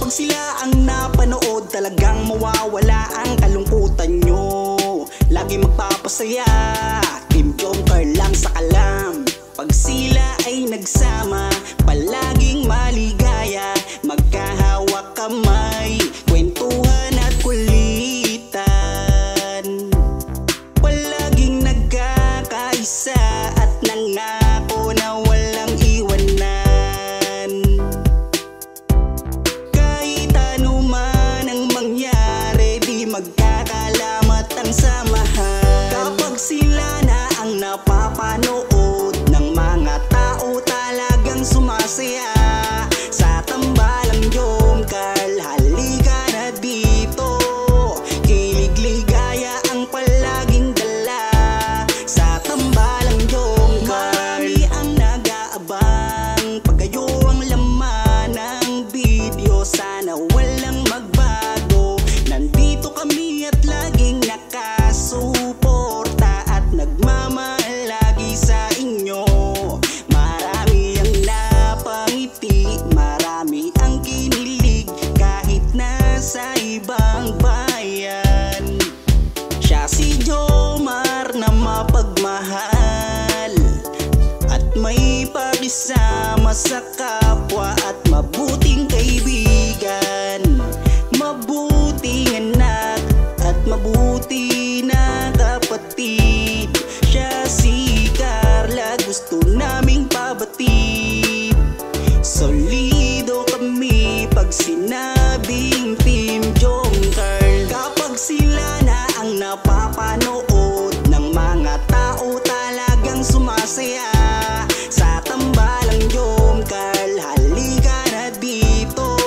Kapag sila ang napanood, talagang mawawala ang kalungkutan nyo. Lagi magpapasaya, Team Jomcar lang sa kalam. Pag sila ay nagsama, palaging maligaya. Magkahawak kamay, kwentuhan at kulitan. Palaging nagkakaisa at nangako na walang iwanan. Kahit ano man ang mangyari, di magkakalamat ang samahan. Kapag sila na ang napapanood ng mga tao, talagang sumasaya. Sa tambalang Jomcar, halika na dito. Kilig-ligaya ang palaging dala. Sa tambalang Jomcar, marami ang nag-aabang. Pag kayo ang laman ng video, sana walang magbago. Nandito kami at laging nakasuporta at nagmamahal lagi sa inyo. Marami ang napangiti, marami ang kinilig, kahit nasa ibang bayan. Siya si Jomar na mapagmahal at may pakisama sa kapwa at mabuting kaibigan. Mabuting anak at mabuti na kapatid. Siya si Carla, gusto naming pabatid. Solido kami pag sinabing Team Jomcar. Kapag sila na ang napapanood ng mga tao, talagang sumasaya. Sa tambalang Jomcar, halika na dito.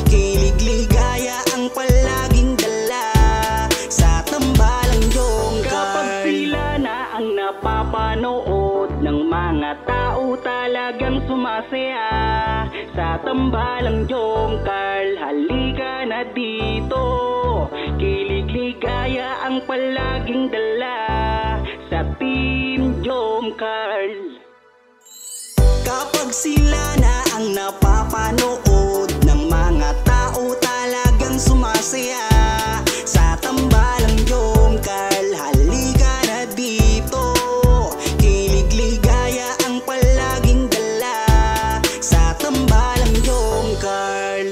Kilig-ligaya ang palaging dala. Sa tambalang Jomcar. Kapag sila na ang napapanood ng mga tao, talagang sumasaya. Sa tambalang Jomcar, halika na dito. Kilig-ligaya ang palaging dala. Sa Team Jomcar. Kapag sila na ang napapanood ng mga tao, talagang sumasaya. Sa tambalang Jomcar, halika na dito. Kilig-ligaya ang palaging dala. Sa tambalang Jomcar.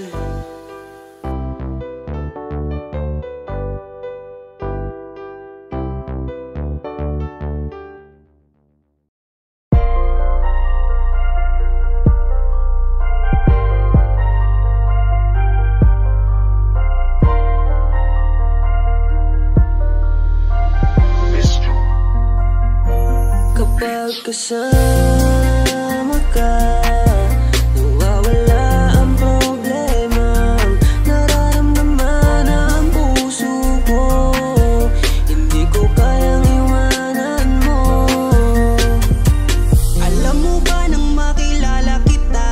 Kapag kasama ka, nawawala ang problema. Nararamdaman ang puso ko, hindi ko kayang iwanan mo. Alam mo ba nang makilala kita,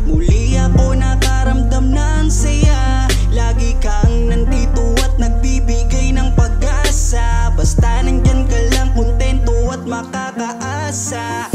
muli ako nakaramdam ng saya. Lagi kang nandito at nagbibigay ng pag-asa. Basta nandyan ka lang, kontento at makakaasa.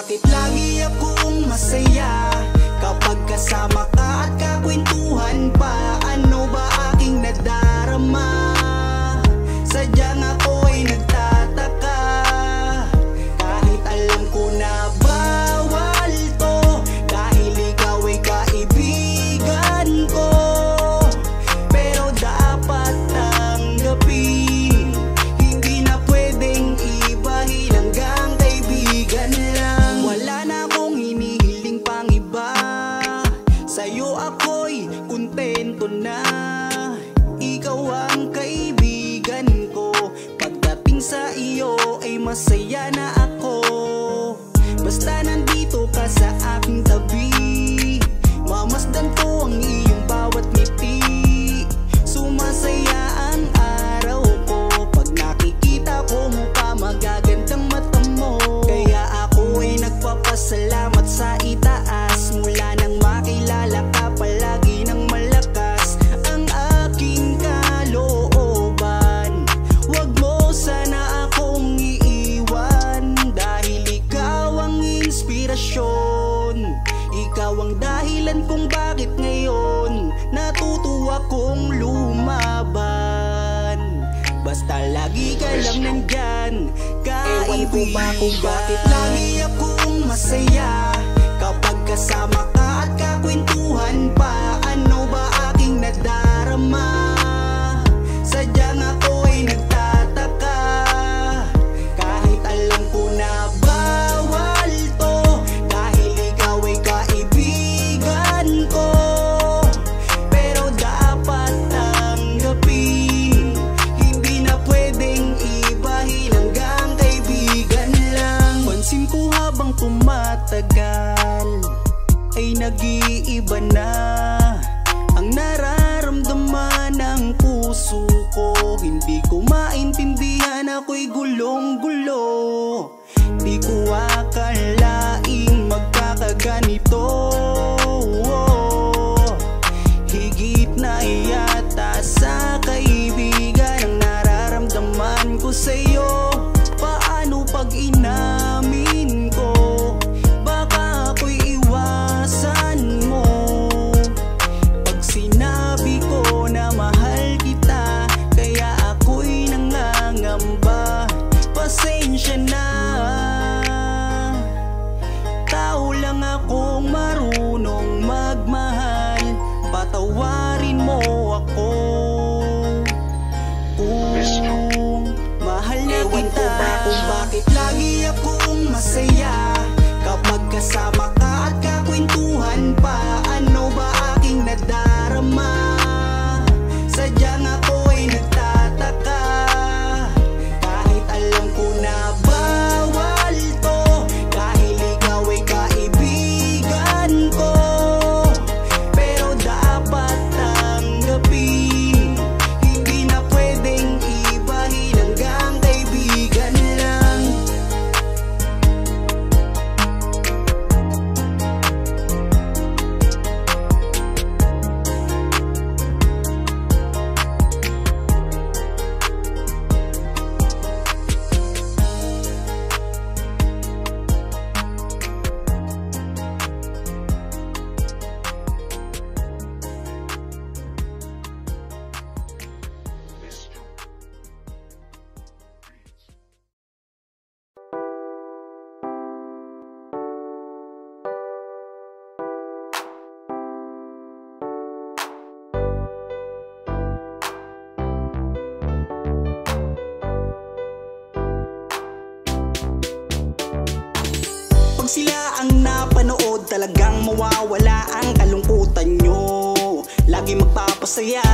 bakit lagi akong masaya kapag kasama ka at kakwentuhan pa. Ano ba aking nadarama? Sadyang ako'y nagtataka, kahit alam ko na bawal to, dahil ikaw ay kaibigan ko. Pero dapat tanggapin, hindi na pwedeng ibahin, hanggang kaibigan lang. Wala na akong hinihiling pang iba, sa'yo ako'y kontento na. Ikaw ang kaibigan ko, pagdating sa iyo ay masaya na ako. Basta nandito ka sa aking tabi, mamasdan ko ang iyong bawat ngiti. Sumasaya ang araw ko pag nakikita ko mukha, magagandang mata mo. Kaya ako ay nagpapasalamat sa itaas, mula nang makilala ka palagi ng malakas ang aking kalooban. Wag mo sana akong iiwan, dahil ikaw ang inspirasyon. Ikaw ang dahilan kung bakit ngayon natutuwa kong lumaban. Basta lagi ka lang nandyan, Ewan ko ba kung bakit lagi akong masaya kapag kasama ka at kakwentuhan pa. Ano ba aking nadarama? Sadyang ako'y nagtataka, kahit alam ko na bawal to, dahil ikaw ay kaibigan ko. Pero dapat tanggapin, hindi na pwedeng ibahin, hanggang kaibigan lang. Pansin ko habang tumatagal ay nag-iiba na ang nararamdaman ng puso ko. Hindi ko maintindihan, ako'y gulong-gulo. Di ko akalaing magkakaganito. Higit na yata sa kaibigan ang nararamdaman ko sa'yo. Paano pag inamin ko? Baka ako'y iwasan mo. Pag sinabi ko na mahal kita, kaya ako'y nangangamba. Pasensya na, tao lang akong marunong magmahal. Patawarin mo ako kung mahal na Ewan ko kita. ba kung Bakit lagi akong masaya kapag kasama ka at kakwentuhan pa. Ano ba aking nadarama? Sadyang ako'y nagtataka, kahit alam ko na bawal to, dahil ikaw ay kaibigan ko. Pero dapat tanggapin, hindi na pwedeng ibahin, hanggang kaibigan lang. Pag sila ang napanood, talagang mawawala ang kalungkutan nyo. Lagi magpapasaya,